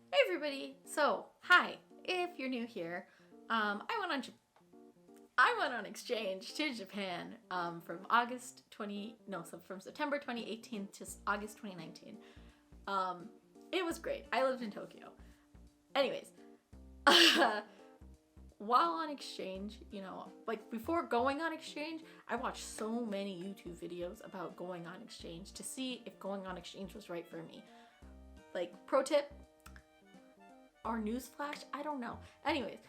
Hey everybody! So, hi. If you're new here, I went on exchange to Japan from from September 2018 to August 2019. Um, it was great. I lived in Tokyo. Anyways, while on exchange, like before going on exchange, I watched so many YouTube videos about going on exchange to see if going on exchange was right for me. Like, pro tip, or newsflash, I don't know. Anyways,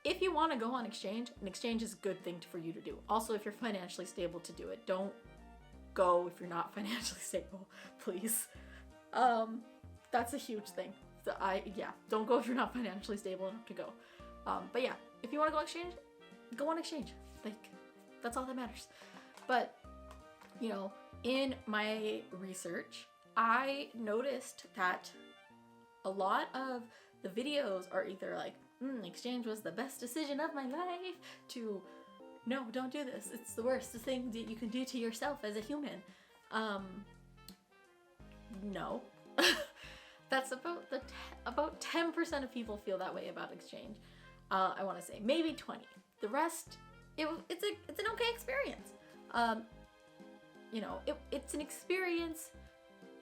if you want to go on exchange, an exchange is a good thing for you to do. Also, if you're financially stable to do it, don't go if you're not financially stable, please. That's a huge thing. So don't go if you're not financially stable enough to go. But yeah, if you want to go on exchange, go on exchange. Like, that's all that matters. But in my research, I noticed that a lot of the videos are either like, exchange was the best decision of my life, to no, don't do this, it's the worst thing that you can do to yourself as a human. No. That's about 10% of people feel that way about exchange. I want to say maybe 20. The rest, it's an okay experience. It's an experience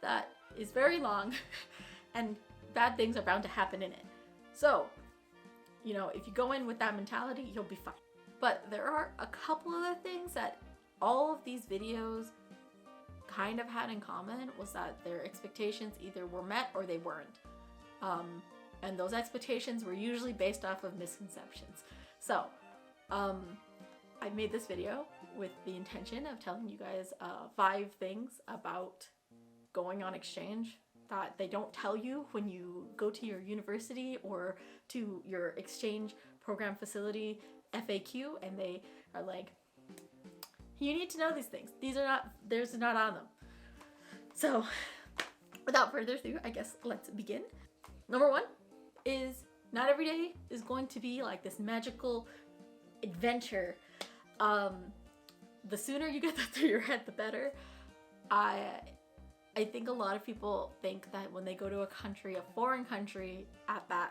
that is very long and bad things are bound to happen in it. So, if you go in with that mentality, you'll be fine. But there are a couple other things that all of these videos kind of had in common, was that their expectations either were met or they weren't. And those expectations were usually based off of misconceptions. So, I made this video with the intention of telling you guys 5 things about going on exchange that they don't tell you when you go to your university or to your exchange program facility FAQ, and they are like, you need to know these things. There's not on them. So, without further ado, I guess let's begin. Number 1 is, not every day is going to be like this magical adventure. The sooner you get that through your head, the better. I think a lot of people think that when they go to a foreign country,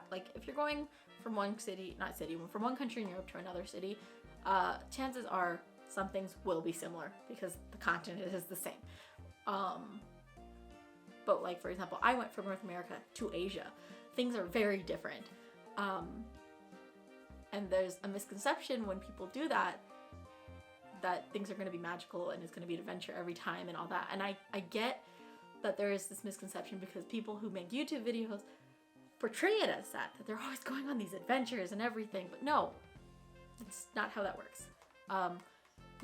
like if you're going from one from one country in Europe to another city, chances are some things will be similar because the continent is the same. But like, for example, I went from North America to Asia. Things are very different. And there's a misconception when people do that things are going to be magical and it's going to be an adventure every time and all that. And I get that there is this misconception because people who make YouTube videos portray it as that they're always going on these adventures and everything, but no, it's not how that works.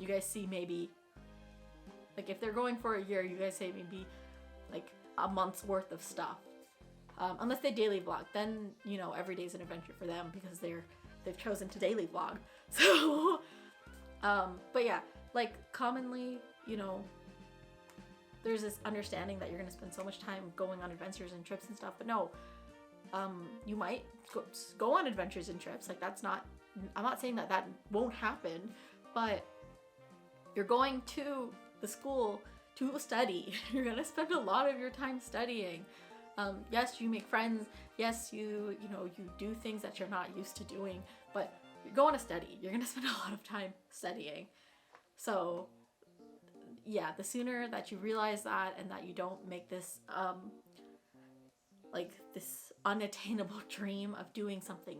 You guys see maybe, like if they're going for a year, you guys say maybe like a month's worth of stuff. Unless they daily vlog, then every day's an adventure for them because they've chosen to daily vlog. So, but yeah, like commonly, there's this understanding that you're gonna spend so much time going on adventures and trips and stuff, but no, you might go on adventures and trips. Like I'm not saying that won't happen, but you're going to the school to study. You're gonna spend a lot of your time studying. Yes, you make friends. Yes, you do things that you're not used to doing, but you're going to study. You're gonna spend a lot of time studying. So yeah, the sooner that you realize that and that you don't make this like this unattainable dream of doing something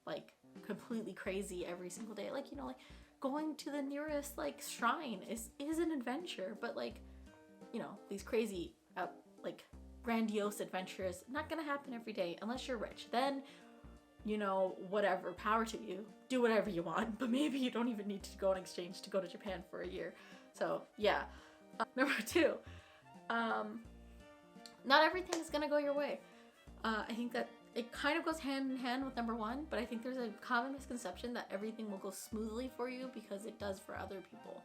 like completely crazy every single day, like like going to the nearest like shrine is an adventure, but like these crazy like grandiose adventures not gonna happen every day unless you're rich. Then whatever, power to you, do whatever you want, but maybe you don't even need to go on exchange to go to Japan for a year. So yeah. Number 2, not everything is gonna go your way. I think that it kind of goes hand in hand with number 1, but I think there's a common misconception that everything will go smoothly for you because it does for other people.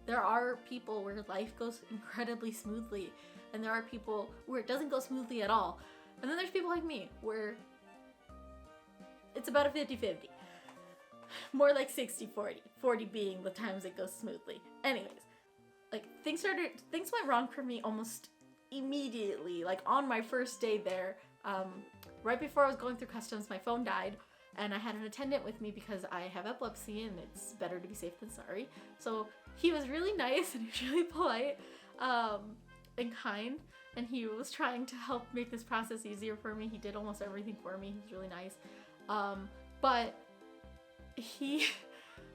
There are people where life goes incredibly smoothly, and there are people where it doesn't go smoothly at all. And then there's people like me where it's about a 50-50. More like 60-40. 40 being the times it goes smoothly. Anyways, like things went wrong for me almost immediately. Like on my first day there, Right before I was going through customs, my phone died, and I had an attendant with me because I have epilepsy and it's better to be safe than sorry. So he was really nice and he was really polite and kind, and he was trying to help make this process easier for me. He did almost everything for me. He was really nice. But he,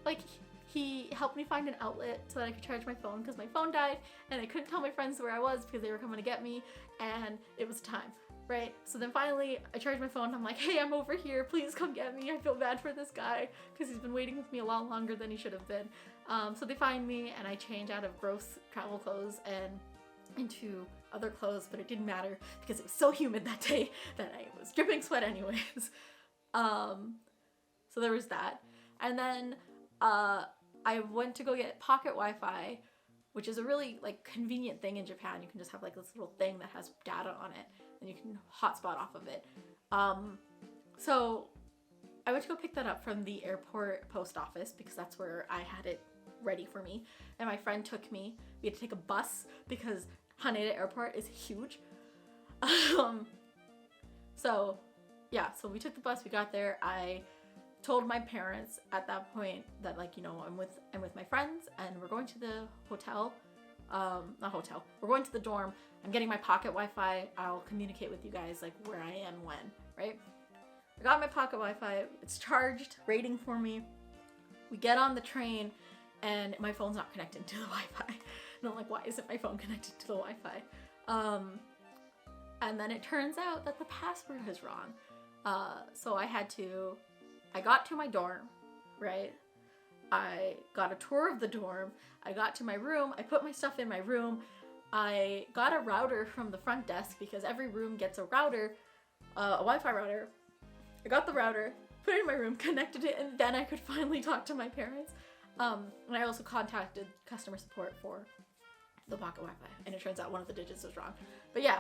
like, he helped me find an outlet so that I could charge my phone because my phone died and I couldn't tell my friends where I was because they were coming to get me and it was time, right? So then finally I charged my phone. I'm like, hey, I'm over here. Please come get me. I feel bad for this guy because he's been waiting with me a lot longer than he should have been. So they find me and I change out of gross travel clothes and into other clothes, but it didn't matter because it was so humid that day that I was dripping sweat anyways. So there was that. And then I went to go get pocket Wi-Fi, which is a really like convenient thing in Japan. You can just have like this little thing that has data on it and you can hotspot off of it. So I went to go pick that up from the airport post office because that's where I had it ready for me. And my friend took me. We had to take a bus because Haneda Airport is huge. So we took the bus, we got there. I told my parents at that point that, like, you know, I'm with my friends and we're going to the hotel. Not hotel. We're going to the dorm. I'm getting my pocket Wi-Fi. I'll communicate with you guys like where I am when, right? I got my pocket Wi-Fi. It's charged, waiting for me. We get on the train and my phone's not connected to the Wi-Fi. And I'm like, why isn't my phone connected to the Wi-Fi? And then it turns out that the password is wrong. So I got to my dorm, right? I got a tour of the dorm. I got to my room. I put my stuff in my room. I got a router from the front desk because every room gets a router, a Wi-Fi router. I got the router, put it in my room, connected it, and then I could finally talk to my parents. And I also contacted customer support for the pocket Wi-Fi, and it turns out one of the digits was wrong. But yeah,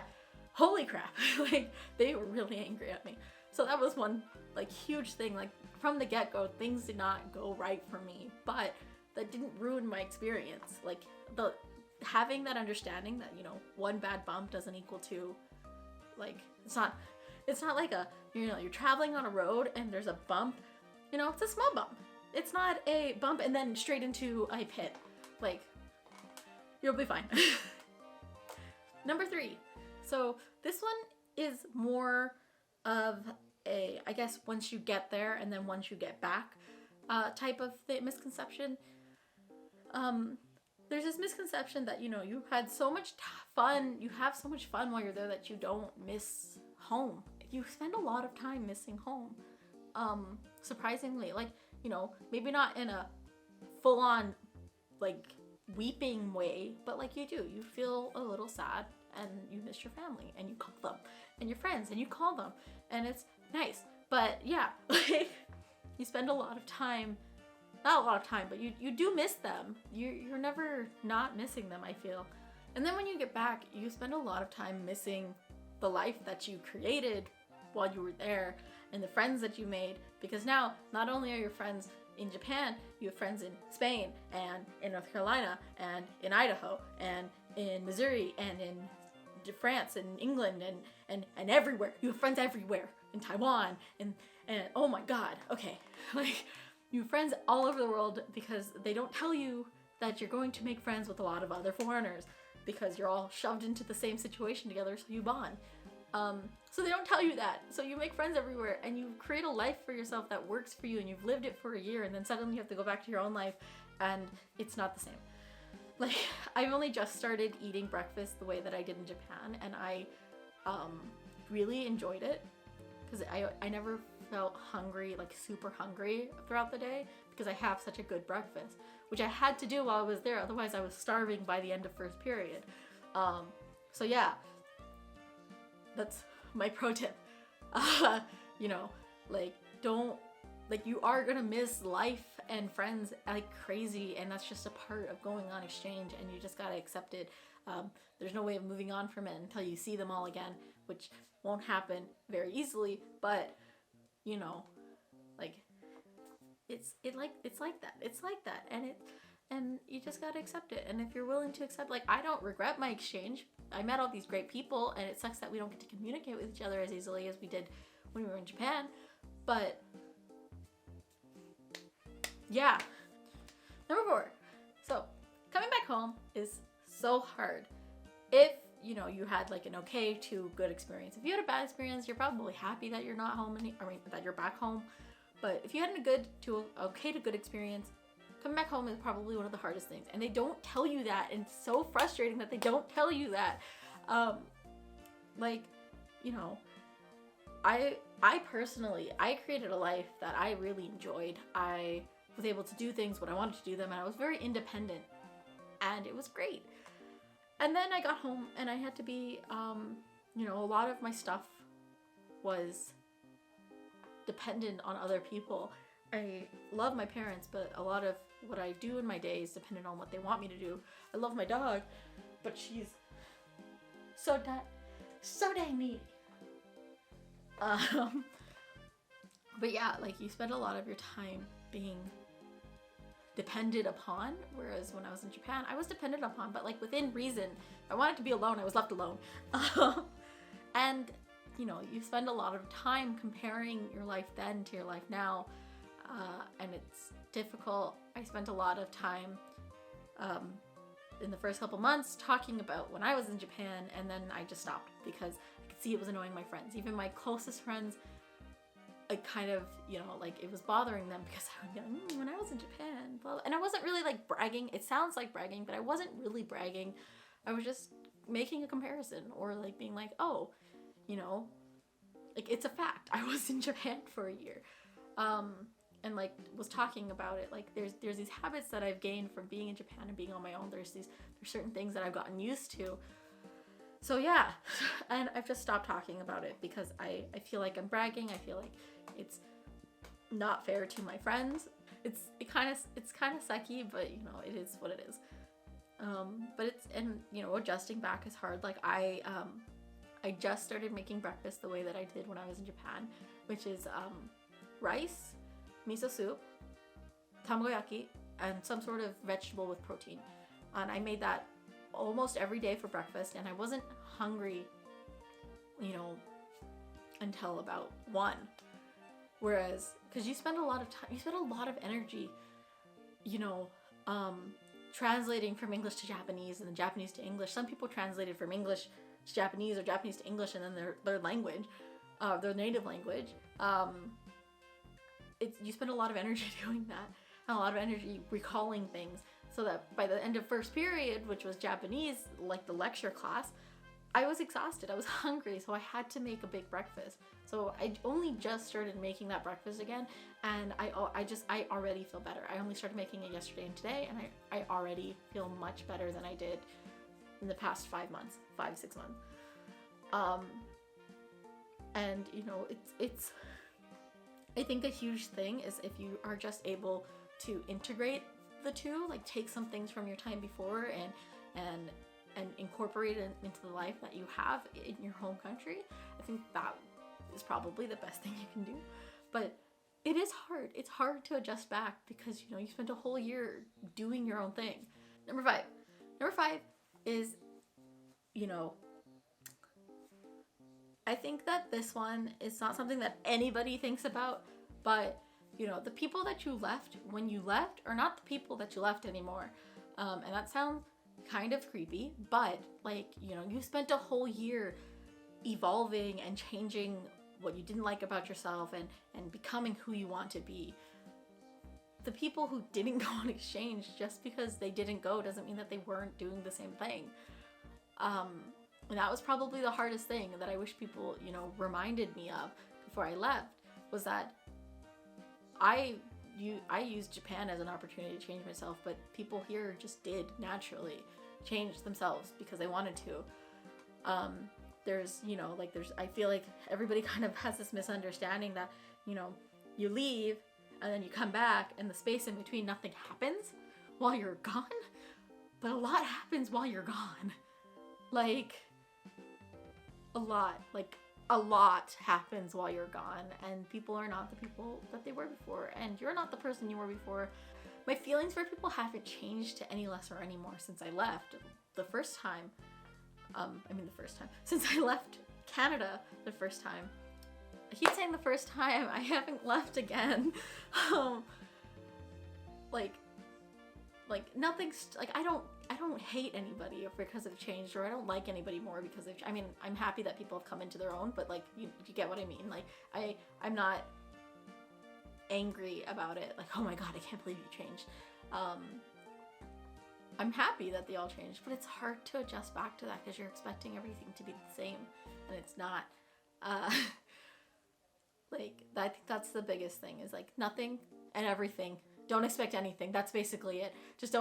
holy crap, like they were really angry at me. So that was one like huge thing. Like from the get-go, things did not go right for me, but that didn't ruin my experience. Like having that understanding that, you know, one bad bump doesn't equal to, like, it's not like a, you know, you're traveling on a road and there's a bump, you know, it's a small bump. It's not a bump and then straight into a pit. Like, you'll be fine. Number 3. So this one is more of a, I guess, once you get there and then once you get back type of misconception. There's this misconception that, you know, you had so much fun, you have so much fun while you're there that you don't miss home. You spend a lot of time missing home. Surprisingly, like, you know, maybe not in a full-on like weeping way, but like you do. You feel a little sad and you miss your family and you call them, and your friends and you call them, and it's nice. But yeah, like you spend a lot of time, not a lot of time, but you do miss them. You're never not missing them, I feel. And then when you get back, you spend a lot of time missing the life that you created while you were there and the friends that you made, because now not only are your friends in Japan, you have friends in Spain and in North Carolina and in Idaho and in Missouri and in France and England and everywhere. You have friends everywhere, in Taiwan and oh my god, okay. Like, you have friends all over the world because they don't tell you that you're going to make friends with a lot of other foreigners because you're all shoved into the same situation together, so you bond. So they don't tell you that. So you make friends everywhere and you create a life for yourself that works for you, and you've lived it for a year, and then suddenly you have to go back to your own life and it's not the same. Like, I've only just started eating breakfast the way that I did in Japan, and I really enjoyed it because I never felt hungry, like super hungry throughout the day, because I have such a good breakfast, which I had to do while I was there. Otherwise I was starving by the end of first period. So yeah, that's my pro tip. You know, like, don't, like, you are gonna miss life and friends like crazy, and that's just a part of going on exchange, and you just gotta accept it. There's no way of moving on from it until you see them all again, which won't happen very easily, but you know, like, it's like that, and and you just gotta accept it. And if you're willing to accept, like, I don't regret my exchange. I met all these great people, and it sucks that we don't get to communicate with each other as easily as we did when we were in Japan. But yeah. Number 4. So coming back home is so hard. If you had like an okay to good experience. If you had a bad experience, you're probably happy that you're not home that you're back home. But if you had a good to okay to good experience, coming back home is probably one of the hardest things. And they don't tell you that, and it's so frustrating that they don't tell you that. I personally, I created a life that I really enjoyed. I was able to do things when I wanted to do them, and I was very independent, and it was great. And then I got home, and I had to be, a lot of my stuff was dependent on other people. I love my parents, but a lot of what I do in my day is dependent on what they want me to do. I love my dog, but she's so dang needy. But yeah, like, you spend a lot of your time being depended upon, whereas when I was in Japan, I was dependent upon, but like within reason. If I wanted to be alone, I was left alone. And you spend a lot of time comparing your life then to your life now, and it's difficult. I spent a lot of time in the first couple months talking about when I was in Japan, and then I just stopped because I could see it was annoying my friends. Even my closest friends, I kind of, it was bothering them because I would go, when I was in Japan, blah, blah. And I wasn't really like bragging. It sounds like bragging, but I wasn't really bragging. I was just making a comparison, or like being like, oh, like, it's a fact. I was in Japan for a year. And like was talking about it. Like, there's these habits that I've gained from being in Japan and being on my own. There's certain things that I've gotten used to. So yeah, and I've just stopped talking about it because I feel like I'm bragging. I feel like it's not fair to my friends. It's kind of sucky, but it is what it is. But adjusting back is hard. Like, I just started making breakfast the way that I did when I was in Japan, which is rice, miso soup, tamagoyaki, and some sort of vegetable with protein. And I made that almost every day for breakfast, and I wasn't hungry, until about 1. Whereas, because you spend a lot of time, you spend a lot of energy, translating from English to Japanese and then Japanese to English. Some people translated from English to Japanese or Japanese to English and then their language, their native language. You spend a lot of energy doing that, and a lot of energy recalling things, so that by the end of first period, which was Japanese, like the lecture class, I was exhausted. I was hungry, so I had to make a big breakfast. So I only just started making that breakfast again, and I already feel better. I only started making it yesterday and today, and I already feel much better than I did in the past 5 months, 5-6 months. And it's I think a huge thing is if you are just able to integrate the two, like take some things from your time before and incorporate it into the life that you have in your home country. I think that is probably the best thing you can do. But it is hard. It's hard to adjust back because you spent a whole year doing your own thing. Number 5 is I think that this one is not something that anybody thinks about, but the people that you left when you left are not the people that you left anymore. And that sounds kind of creepy, but you spent a whole year evolving and changing what you didn't like about yourself and becoming who you want to be. The people who didn't go on exchange, just because they didn't go doesn't mean that they weren't doing the same thing. And that was probably the hardest thing that I wish people, reminded me of before I left, was that I used Japan as an opportunity to change myself, but people here just did naturally change themselves because they wanted to. I feel like everybody kind of has this misunderstanding that, you leave and then you come back and the space in between, nothing happens while you're gone, but a lot happens while you're gone. A lot happens while you're gone, and people are not the people that they were before, and you're not the person you were before. my feelings for people haven't changed to any less or any more since I left the first time. Since I left Canada the first time. I keep saying the first time, I haven't left again. Like nothing's, like, I don't hate anybody because they've changed, or I don't like anybody more because they've, I mean, I'm happy that people have come into their own, but like, you get what I mean? Like, I'm not angry about it, like, oh my god, I can't believe you changed. I'm happy that they all changed, but it's hard to adjust back to that because you're expecting everything to be the same, and it's not. Like, I think that's the biggest thing, is like nothing and everything. Don't expect anything. That's basically it. Just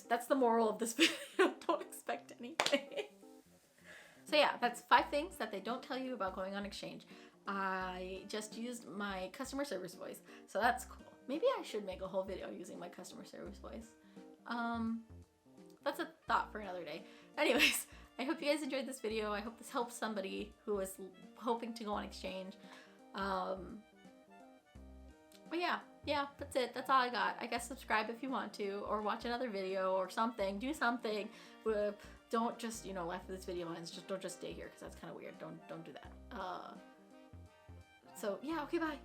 that's the moral of this video. Don't expect anything. So yeah, that's 5 things that they don't tell you about going on exchange. I just used my customer service voice, so that's cool. Maybe I should make a whole video using my customer service voice. That's a thought for another day. Anyways, I hope you guys enjoyed this video. I hope this helps somebody who is hoping to go on exchange. But yeah, that's it. That's all I got. I guess subscribe if you want to, or watch another video or something. Do something. Don't just, after this video ends, don't just stay here, because that's kind of weird. Don't do that. So yeah, okay, bye.